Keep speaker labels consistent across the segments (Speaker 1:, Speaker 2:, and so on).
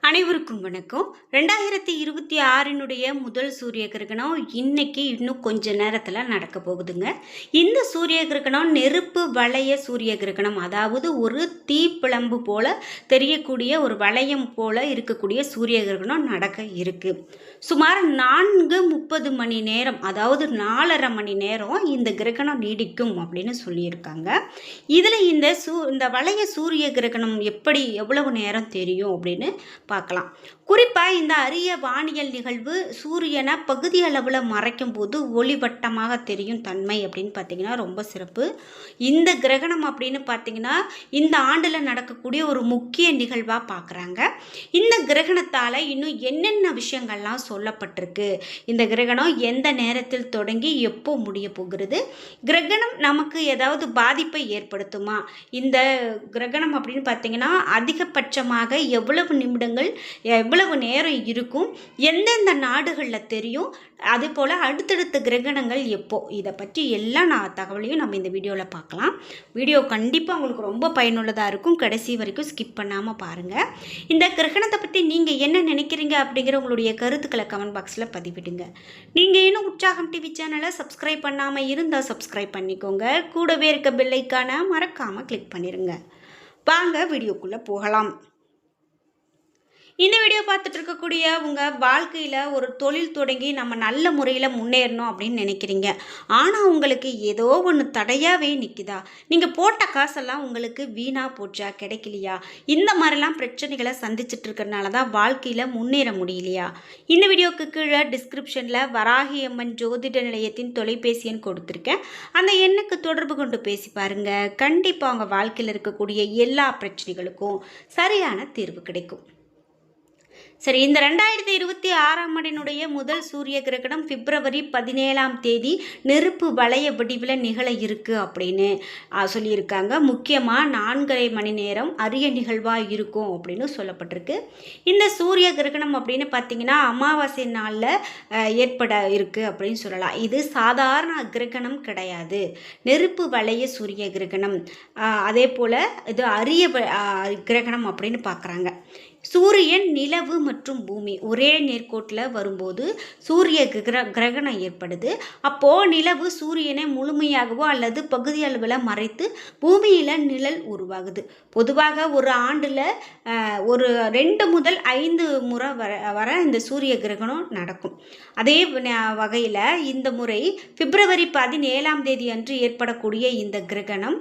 Speaker 1: அனைவருக்கும் வணக்கம். 2026னுடைய முதல் சூரிய கிரகணம் இன்னைக்கு இன்னும் கொஞ்ச நேரத்தில் நடக்க போகுதுங்க. இந்த சூரிய கிரகணம் நெருப்பு வளைய சூரிய கிரகணம், அதாவது ஒரு தீப்பிழம்பு போல தெரியக்கூடிய ஒரு வளையம் போல இருக்கக்கூடிய சூரிய கிரகணம் நடக்க இருக்கு. சுமார் 4:30 மணி நேரம், அதாவது 4:30 மணி நேரம் இந்த கிரகணம் நீடிக்கும் அப்படின்னு சொல்லியிருக்காங்க. இதில் இந்த வளைய சூரிய கிரகணம் எவ்வளவு நேரம் தெரியும் அப்படின்னு பார்க்கலாம். குறிப்பாக இந்த அரிய வானியல் நிகழ்வு சூரியனை பகுதி அளவில் மறைக்கும் போது ஒளிவட்டமாக தெரியும் தன்மை அப்படின்னு பார்த்தீங்கன்னா ரொம்ப சிறப்பு. இந்த கிரகணம் அப்படின்னு பார்த்தீங்கன்னா இந்த ஆண்டில் நடக்கக்கூடிய ஒரு முக்கிய நிகழ்வாக பார்க்குறாங்க. இந்த கிரகணத்தால் இன்னும் என்னென்ன விஷயங்கள்லாம் சொல்லப்பட்டிருக்கு, இந்த கிரகணம் எந்த நேரத்தில் தொடங்கி எப்போ முடிய போகிறது, கிரகணம் நமக்கு ஏதாவது பாதிப்பை ஏற்படுத்துமா, இந்த கிரகணம் அப்படின்னு பார்த்தீங்கன்னா அதிகபட்சமாக எவ்வளவு நிமிடங்கள் எவ்வளவு நேரம் இருக்கும், எந்தெந்த நாடுகளில் தெரியும், அதே போல் அடுத்தடுத்த கிரகணங்கள் எப்போ, இதை பற்றி எல்லா தகவலையும் நம்ம இந்த வீடியோவில் பார்க்கலாம். வீடியோ கண்டிப்பாக உங்களுக்கு ரொம்ப பயனுள்ளதாக இருக்கும். கடைசி வரைக்கும் ஸ்கிப் பண்ணாமல் பாருங்கள். இந்த கிரகணத்தை பற்றி நீங்கள் என்ன நினைக்கிறீங்க அப்படிங்கிற உங்களுடைய கருத்துக்களை கமெண்ட் பாக்ஸில் பதிவிடுங்க. நீங்கள் இன்னும் உற்சாகம் டிவி சேனலை சப்ஸ்கிரைப் பண்ணாமல் இருந்தால் சப்ஸ்கிரைப் பண்ணிக்கோங்க. கூடவே இருக்க பெல் ஐக்கானை மறக்காமல் கிளிக் பண்ணிடுங்க. வாங்க வீடியோக்குள்ளே போகலாம். இந்த வீடியோ பார்த்துட்டு இருக்கக்கூடிய உங்கள் வாழ்க்கையில் ஒரு தொழில் தொடங்கி நம்ம நல்ல முறையில் முன்னேறணும் அப்படின்னு நினைக்கிறீங்க. ஆனால் உங்களுக்கு ஏதோ ஒன்று தடையாகவே நிற்குதா, நீங்கள் போட்ட காசெல்லாம் உங்களுக்கு வீணாக போச்சா, கிடைக்கலையா, இந்த மாதிரிலாம் பிரச்சனைகளை சந்திச்சுட்டு இருக்கிறனால தான் வாழ்க்கையில் முன்னேற முடியலையா, இந்த வீடியோக்கு கீழே டிஸ்கிரிப்ஷனில் வராகி அம்மன் ஜோதிட நிலையத்தின் தொலைபேசி எண் கொடுத்துருக்கேன். அந்த எண்ணுக்கு தொடர்பு கொண்டு பேசி பாருங்கள். கண்டிப்பாக உங்கள் வாழ்க்கையில் இருக்கக்கூடிய எல்லா பிரச்சனைகளுக்கும் சரியான தீர்வு கிடைக்கும். சரி, இந்த 2026ஆம் ஆண்டினுடைய முதல் சூரிய கிரகணம் பிப்ரவரி 17ஆம் தேதி நெருப்பு வளைய வடிவில் நிகழ இருக்கு அப்படின்னு சொல்லியிருக்காங்க. முக்கியமாக 4:30 மணி நேரம் அரிய நிகழ்வாக இருக்கும் அப்படின்னு சொல்லப்பட்டிருக்கு. இந்த சூரிய கிரகணம் அப்படின்னு பார்த்தீங்கன்னா அமாவாசை நாளில் ஏற்பட இருக்கு அப்படின்னு சொல்லலாம். இது சாதாரண கிரகணம் கிடையாது, நெருப்பு வளைய சூரிய கிரகணம். அதே போல் இது அரிய கிரகணம் அப்படின்னு பார்க்குறாங்க. சூரியன், நிலவு மற்றும் பூமி ஒரே நேர்கோட்டில் வரும்போது சூரிய கிரகணம் ஏற்படுது. அப்போது நிலவு சூரியனை முழுமையாகவோ அல்லது பகுதி அளவில் மறைத்து பூமியில் நிழல் உருவாகுது. பொதுவாக ஒரு ஆண்டில் ஒரு 2 முதல் 5 முறை வர இந்த சூரிய கிரகணம் நடக்கும். அதே வகையில் இந்த முறை பிப்ரவரி 17ஆம் தேதி அன்று ஏற்படக்கூடிய இந்த கிரகணம்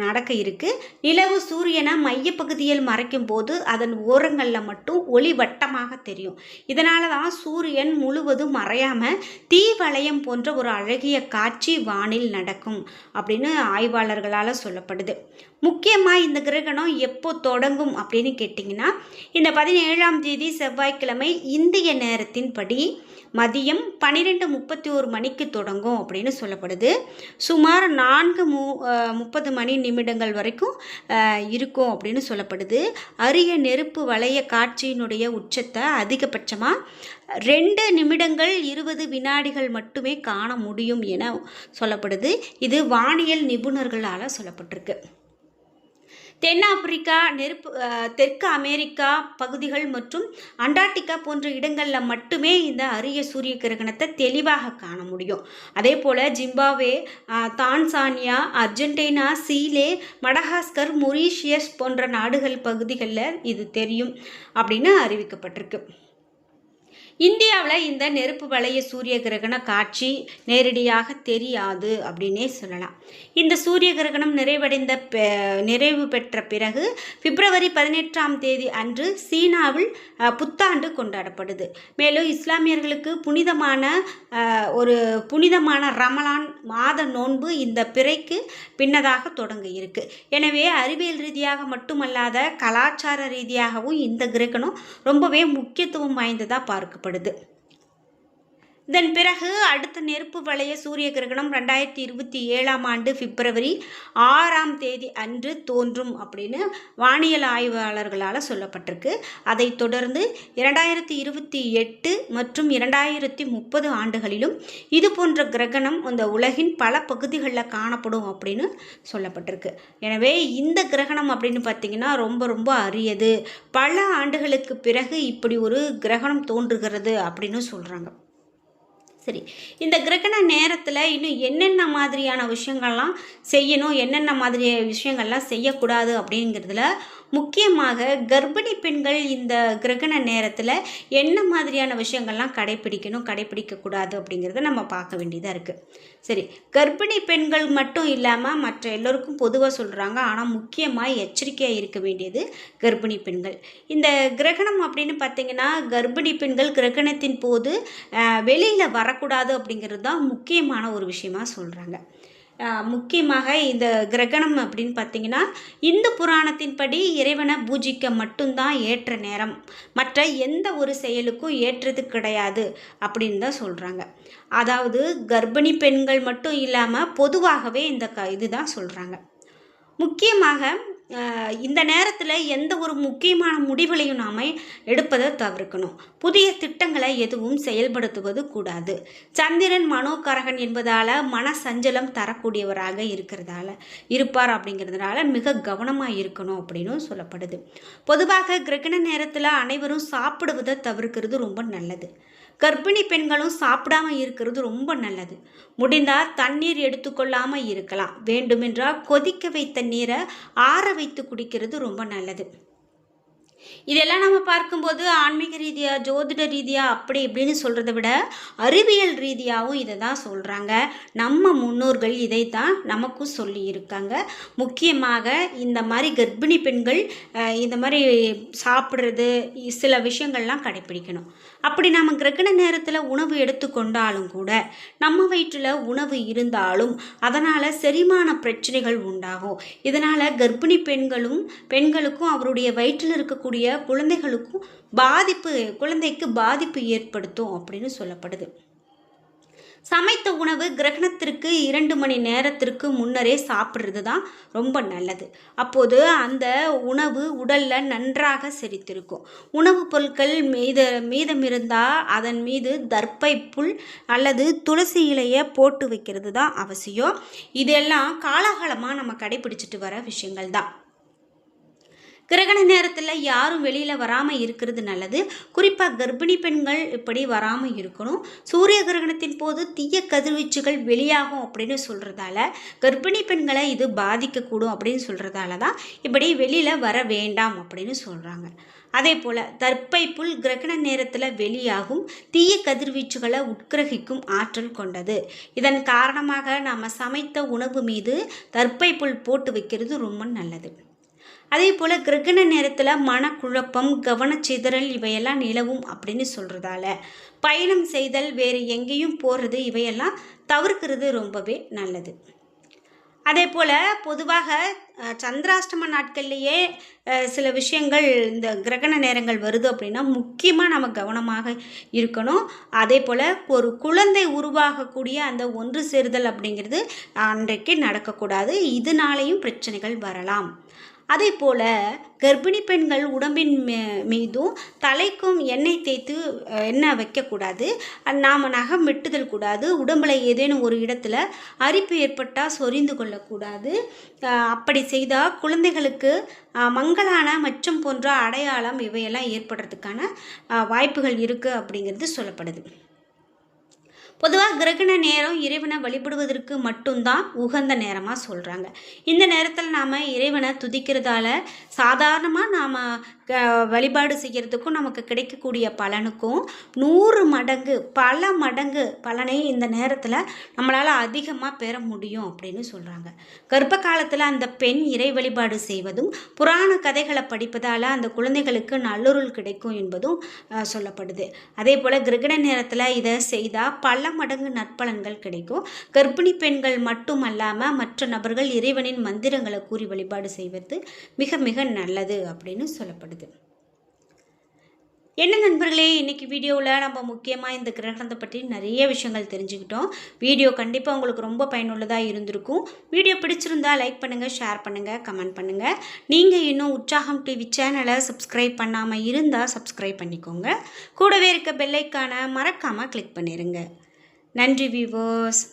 Speaker 1: நடக்க இருக்கு. நிலவு சூரியனை மையப்பகுதியில் மறைக்கும் போது அதன் ஓரங்களில் மட்டும் ஒளி வட்டமாக தெரியும். இதனால தான் சூரியன் முழுவதும் மறையாமல் தீ வளையம் போன்ற ஒரு அழகிய காட்சி வானில் நடக்கும் அப்படின்னு ஆய்வாளர்களால் சொல்லப்படுது. முக்கியமாக இந்த கிரகணம் எப்போ தொடங்கும் அப்படின்னு கேட்டிங்கன்னா இந்த 17ஆம் தேதி செவ்வாய்க்கிழமை இந்திய நேரத்தின்படி மதியம் 12:31 மணிக்கு தொடங்கும் அப்படின்னு சொல்லப்படுது. சுமார் 4:30 மணி நிமிடங்கள் வரைக்கும் இருக்கும் அப்படின்னு சொல்லப்படுது. அரிய நெருப்பு வளைய காட்சியினுடைய உச்சத்தை அதிகபட்சமாக 2 நிமிடங்கள் 20 வினாடிகள் மட்டுமே காண முடியும் என சொல்லப்படுது. இது வானியல் நிபுணர்களால் சொல்லப்பட்டிருக்கு. தென்னாப்பிரிக்கா, தெற்கு அமெரிக்கா பகுதிகள் மற்றும் அண்டார்டிகா போன்ற இடங்களில் மட்டுமே இந்த அரிய சூரிய கிரகணத்தை தெளிவாக காண முடியும். அதே போல் Zimbabwe, Tanzania, Argentina, Chile, Madagascar, Mauritius போன்ற நாடுகள் பகுதிகளில் இது தெரியும் அப்படின்னு அறிவிக்கப்பட்டிருக்கு. இந்தியாவில் இந்த நெருப்பு வளைய சூரிய கிரகண காட்சி நேரடியாக தெரியாது அப்படின்னே சொல்லலாம். இந்த சூரிய கிரகணம் நிறைவு பெற்ற பிறகு பிப்ரவரி 18ஆம் தேதி அன்று சீனாவில் புத்தாண்டு கொண்டாடப்படுது. மேலும் இஸ்லாமியர்களுக்கு புனிதமான ரமலான் மாத நோன்பு இந்த பிறைக்கு பின்னதாக தொடங்க இருக்கு. எனவே அறிவியல் ரீதியாக மட்டுமல்லாத கலாச்சார ரீதியாகவும் இந்த கிரகணம் ரொம்பவே முக்கியத்துவம் வாய்ந்ததாக பார்க்கப்படுது. இதன் பிறகு அடுத்த நெருப்பு வளைய சூரிய கிரகணம் 2027ஆம் ஆண்டு பிப்ரவரி 6ஆம் தேதி அன்று தோன்றும் அப்படின்னு வானியல் ஆய்வாளர்களால் சொல்லப்பட்டிருக்கு. அதைத் தொடர்ந்து 2028 மற்றும் 2030 ஆண்டுகளிலும் இது போன்ற கிரகணம் இந்த உலகின் பல பகுதிகளில் காணப்படும் அப்படின்னு சொல்லப்பட்டிருக்கு. எனவே இந்த கிரகணம் அப்படின்னு பார்த்தீங்கன்னா ரொம்ப ரொம்ப அரியது. பல ஆண்டுகளுக்கு பிறகு இப்படி ஒரு கிரகணம் தோன்றுகிறது அப்படின்னு சொல்கிறாங்க. சரி, இந்த கிரகண நேரத்தில் இன்னும் என்னென்ன மாதிரியான விஷயங்கள்லாம் செய்யணும், என்னென்ன மாதிரி விஷயங்கள்லாம் செய்யக்கூடாது அப்படிங்கிறதுல முக்கியமாக கர்ப்பிணி பெண்கள் இந்த கிரகண நேரத்தில் என்ன மாதிரியான விஷயங்கள்லாம் கடைப்பிடிக்கக்கூடாது அப்படிங்கிறத நம்ம பார்க்க வேண்டியதாக இருக்குது. சரி, கர்ப்பிணி பெண்கள் மட்டும் இல்லாமல் மற்ற எல்லோருக்கும் பொதுவாக சொல்கிறாங்க. ஆனால் முக்கியமாக எச்சரிக்கையாக இருக்க வேண்டியது கர்ப்பிணி பெண்கள். இந்த கிரகணம் அப்படின்னு பார்த்திங்கன்னா கர்ப்பிணி பெண்கள் கிரகணத்தின் போது வெளியில் வரக்கூடாது அப்படிங்கிறது தான் முக்கியமான ஒரு விஷயமாக சொல்கிறாங்க. முக்கியமாக இந்த கிரகணம் அப்படின்னு பார்த்திங்கன்னா இந்து புராணத்தின்படி இறைவனை பூஜிக்க மட்டும்தான் ஏற்ற நேரம், மற்ற எந்த ஒரு செயலுக்கும் ஏற்றது கிடையாது அப்படின்னு தான் சொல்கிறாங்க. அதாவது கர்ப்பிணி பெண்கள் மட்டும் இல்லாமல் பொதுவாகவே இந்த இதுதான் சொல்கிறாங்க. முக்கியமாக இந்த நேரத்தில் எந்த ஒரு முக்கியமான முடிவுகளையும் நாம் எடுப்பதை தவிர்க்கணும். புதிய திட்டங்களை எதுவும் செயல்படுத்துவது கூடாது. சந்திரன் மனோகாரகன் என்பதால் மன சஞ்சலம் தரக்கூடியவராக இருப்பார் அப்படிங்கிறதுனால மிக கவனமாக இருக்கணும் அப்படின்னு சொல்லப்படுது. பொதுவாக கிரகண நேரத்தில் அனைவரும் சாப்பிடுவதை தவிர்க்கிறது ரொம்ப நல்லது. கர்ப்பிணி பெண்களும் சாப்பிடாம இருக்கிறது ரொம்ப நல்லது. முடிந்தால் தண்ணீர் எடுத்துக்கொள்ளாமல் இருக்கலாம். வேண்டுமென்றால் கொதிக்க வைத்த நீரை ஆற வைத்து குடிக்கிறது ரொம்ப நல்லது. இதெல்லாம் நம்ம பார்க்கும்போது ஆன்மீக ரீதியாக, ஜோதிட ரீதியாக அப்படி இப்படின்னு சொல்கிறத விட அறிவியல் ரீதியாகவும் இதை தான் சொல்கிறாங்க. நம்ம முன்னோர்கள் இதை தான் நமக்கும் சொல்லி இருக்காங்க. முக்கியமாக இந்த மாதிரி கர்ப்பிணி பெண்கள் இந்த மாதிரி சாப்பிட்றது சில விஷயங்கள்லாம் கடைப்பிடிக்கணும். அப்படி நம்ம கிரகண நேரத்தில் உணவு எடுத்துக்கொண்டாலும் கூட நம்ம வயிற்றில் உணவு இருந்தாலும் அதனால் செரிமான பிரச்சனைகள் உண்டாகும். இதனால் கர்ப்பிணி பெண்களுக்கும் அவருடைய வயிற்றில் இருக்கக்கூடிய குழந்தைக்கு பாதிப்பு ஏற்படுத்தும் அப்படின்னு சொல்லப்படுது. சமைத்த உணவு கிரகணத்திற்கு 2 மணி நேரத்திற்கு முன்னரே சாப்பிட்றது தான் ரொம்ப நல்லது. அப்போது அந்த உணவு உடலில் நன்றாக செரித்திருக்கும். உணவுப் பொருட்கள் மீதமிருந்தால் அதன் மீது தர்ப்பை புல் அல்லது துளசி இலையை போட்டு வைக்கிறது தான் அவசியம். இதெல்லாம் காலாகாலமாக நம்ம கடைபிடிச்சிட்டு வர விஷயங்கள் தான். கிரகண நேரத்தில் யாரும் வெளியில் வராமல் இருக்கிறது நல்லது. குறிப்பாக கர்ப்பிணி பெண்கள் இப்படி வராமல் இருக்கணும். சூரிய கிரகணத்தின் போது தீய கதிர்வீச்சுகள் வெளியாகும் அப்படின்னு சொல்கிறதால கர்ப்பிணி பெண்களை இது பாதிக்கக்கூடும் அப்படின்னு சொல்கிறதால தான் இப்படி வெளியில் வர வேண்டாம் அப்படின்னு சொல்கிறாங்க. அதே போல் தர்ப்பை புல் கிரகண நேரத்தில் வெளியாகும் தீய கதிர்வீச்சுகளை உட்கிரகிக்கும் ஆற்றல் கொண்டது. இதன் காரணமாக நாம் சமைத்த உணவு மீது தர்ப்பை புல் போட்டு வைக்கிறது ரொம்ப நல்லது. அதே போல் கிரகண நேரத்தில் மனக்குழப்பம், கவனச்சிதறல் இவையெல்லாம் நிலவும் அப்படின்னு சொல்கிறதால பயணம் செய்தல், வேறு எங்கேயும் போகிறது இவையெல்லாம் தவிர்க்கிறது ரொம்பவே நல்லது. அதே போல் பொதுவாக சந்திராஷ்டம நாட்கள்லேயே சில விஷயங்கள் இந்த கிரகண நேரங்கள் வருது அப்படின்னா முக்கியமாக நம்ம கவனமாக இருக்கணும். அதே போல் ஒரு குழந்தை உருவாகக்கூடிய அந்த ஒன்று சேருதல் அப்படிங்கிறது அன்றைக்கு நடக்கக்கூடாது. இதனாலேயும் பிரச்சனைகள் வரலாம். அதே போல் கர்ப்பிணி பெண்கள் உடம்பின் மீதும் தலைக்கும் எண்ணெய் தேய்த்து எண்ணெய் வைக்கக்கூடாது. நாம் நகம் வெட்டுதல் கூடாது. உடம்பில் ஏதேனும் ஒரு இடத்துல அரிப்பு ஏற்பட்டால் சொரிந்து கொள்ளக்கூடாது. அப்படி செய்தால் குழந்தைகளுக்கு மங்கலான மச்சம் போன்ற அடையாளம் இவையெல்லாம் ஏற்படுறதுக்கான வாய்ப்புகள் இருக்குது அப்படிங்கிறது சொல்லப்படுது. பொதுவாக கிரகண நேரம் இறைவனை வழிபடுவதற்கு மட்டும்தான் உகந்த நேரமாக சொல்கிறாங்க. இந்த நேரத்தில் நாம் இறைவனை துதிக்கிறதால சாதாரணமாக நாம் வழிபாடு செய்கிறதுக்கும் நமக்கு கிடைக்கக்கூடிய பலனுக்கும் 100 மடங்கு பல மடங்கு பலனை இந்த நேரத்தில் நம்மளால் அதிகமாக பெற முடியும் அப்படின்னு சொல்கிறாங்க. கர்ப்ப காலத்தில் அந்த பெண் இறை வழிபாடு செய்வதும் புராண கதைகளை படிப்பதால் அந்த குழந்தைகளுக்கு நல்லொருள் கிடைக்கும் என்பதும் சொல்லப்படுது. அதே போல் கிரகண நேரத்தில் இதை செய்தால் பல மடங்கு நற்பலன்கள் கிடைக்கும். கர்ப்பிணி பெண்கள் மட்டுமல்லாமல் மற்ற நபர்கள் இறைவனின் மந்திரங்களை கூறி வழிபாடு செய்வது மிக மிக நல்லது அப்படின்னு சொல்லப்படுது. என்ன நண்பர்களே, இன்றைக்கி வீடியோவில் நம்ம முக்கியமாக இந்த கிரகணத்தை பற்றி நிறைய விஷயங்கள் தெரிஞ்சுக்கிட்டோம். வீடியோ கண்டிப்பாக உங்களுக்கு ரொம்ப பயனுள்ளதாக இருந்திருக்கும். வீடியோ பிடிச்சிருந்தா லைக் பண்ணுங்கள், ஷேர் பண்ணுங்கள், கமெண்ட் பண்ணுங்கள். நீங்கள் இன்னும் உற்சாகம் டிவி சேனலை சப்ஸ்கிரைப் பண்ணாமல் இருந்தால் சப்ஸ்கிரைப் பண்ணிக்கோங்க. கூடவே இருக்க பெல்லைக்கான மறக்காமல் கிளிக் பண்ணிடுங்க. நன்றி வியூவர்ஸ்.